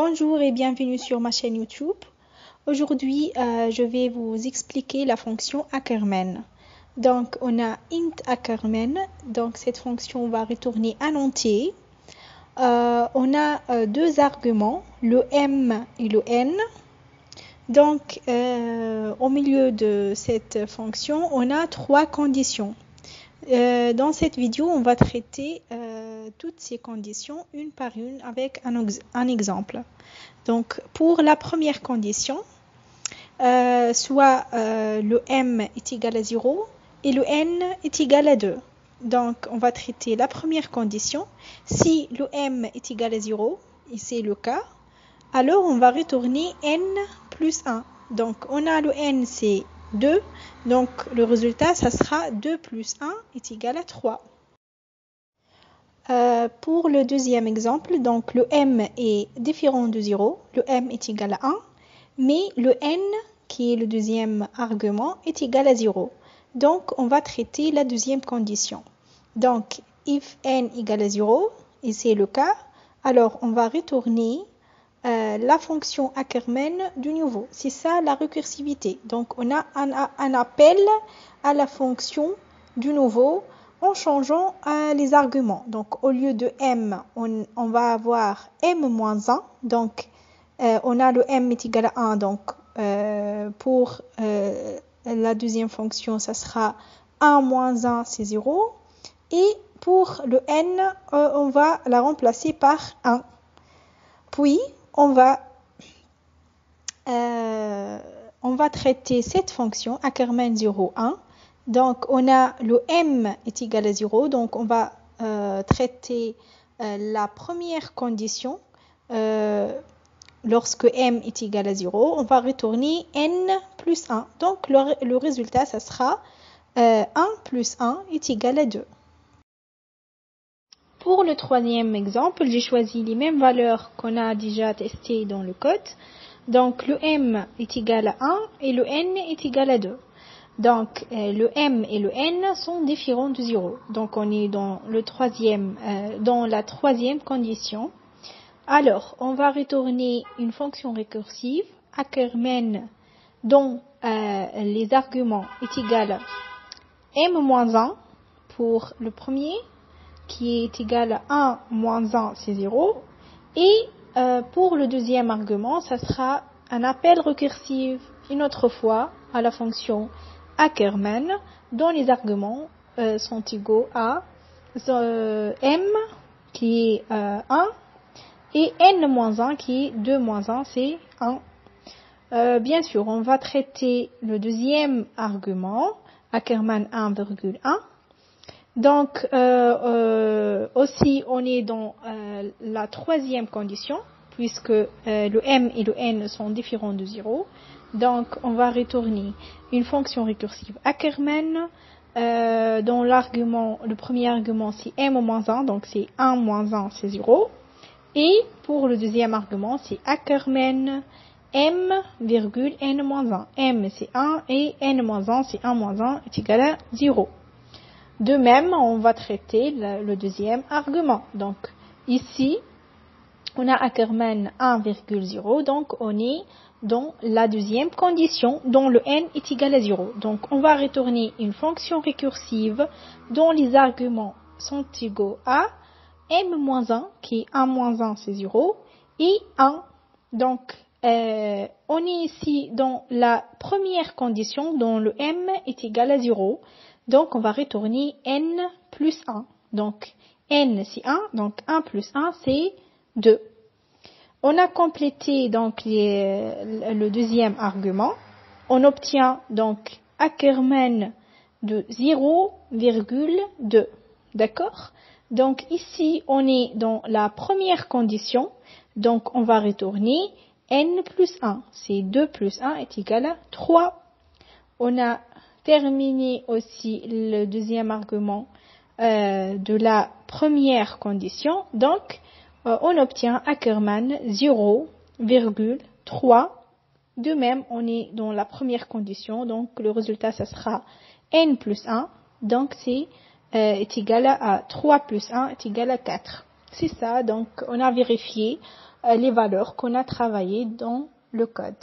Bonjour et bienvenue sur ma chaîne YouTube. Aujourd'hui, je vais vous expliquer la fonction Ackermann. Donc, on a int Ackermann. Donc, cette fonction va retourner un entier. On a deux arguments, le m et le n. Donc, au milieu de cette fonction, on a trois conditions. Dans cette vidéo, on va traiter toutes ces conditions une par une avec un exemple. Donc, pour la première condition, soit le m est égal à 0 et le n est égal à 2. Donc, on va traiter la première condition. Si le m est égal à 0, et c'est le cas, alors on va retourner n plus 1. Donc, on a le n, c'est 2. Donc, le résultat, ça sera 2 plus 1 est égal à 3. Pour le deuxième exemple, donc le m est différent de 0. Le m est égal à 1. Mais le n, qui est le deuxième argument, est égal à 0. Donc, on va traiter la deuxième condition. Donc, if n égale à 0, et c'est le cas, alors on va retourner la fonction Ackermann du nouveau. C'est ça la récursivité. Donc, on a un appel à la fonction du nouveau en changeant les arguments. Donc, au lieu de m, on va avoir m-1. Donc, on a le m est égal à 1. Donc, pour la deuxième fonction, ça sera 1 moins 1, c'est 0. Et pour le n, on va la remplacer par 1. Puis, on va traiter cette fonction Ackermann 0, 1. Donc, on a le m est égal à 0. Donc, on va traiter la première condition. Lorsque m est égal à 0, on va retourner n plus 1. Donc, le résultat, ça sera 1 plus 1 est égal à 2. Pour le troisième exemple, j'ai choisi les mêmes valeurs qu'on a déjà testées dans le code. Donc, le m est égal à 1 et le n est égal à 2. Donc, le m et le n sont différents de 0. Donc, on est dans la troisième condition. Alors, on va retourner une fonction récursive, Ackermann, dont les arguments est égal à m-1 pour le premier, qui est égal à 1 moins 1, c'est 0. Et pour le deuxième argument, ça sera un appel récursif une autre fois à la fonction Ackermann, dont les arguments sont égaux à m, qui est 1, et n-1, qui est 2 moins 1, c'est 1. Bien sûr, on va traiter le deuxième argument, Ackermann 1,1. Donc, aussi, on est dans la troisième condition, puisque le m et le n sont différents de 0. Donc, on va retourner une fonction récursive Ackermann, dont le premier argument, c'est m-1, donc c'est 1 moins 1, c'est 0. Et pour le deuxième argument, c'est Ackermann m, n-1. m, c'est 1 et n-1, c'est 1 moins 1 est égal à 0. De même, on va traiter le deuxième argument. Donc, ici, on a Ackermann 1,0. Donc, on est dans la deuxième condition, dont le n est égal à 0. Donc, on va retourner une fonction récursive dont les arguments sont égaux à m-1, qui est 1 moins 1, c'est 0, et 1. Donc, on est ici dans la première condition, dont le m est égal à 0. Donc, on va retourner n plus 1. Donc, n, c'est 1. Donc, 1 plus 1, c'est 2. On a complété donc le deuxième argument. On obtient donc Ackermann de 0,2. D'accord? Donc, ici, on est dans la première condition. Donc, on va retourner n plus 1. C'est 2 plus 1 est égal à 3. On a terminé aussi le deuxième argument de la première condition. Donc, on obtient Ackermann 0,3. De même, on est dans la première condition. Donc, le résultat, ça sera n plus 1. Donc, c'est est égal à 3 plus 1 est égal à 4. C'est ça, donc on a vérifié les valeurs qu'on a travaillées dans le code.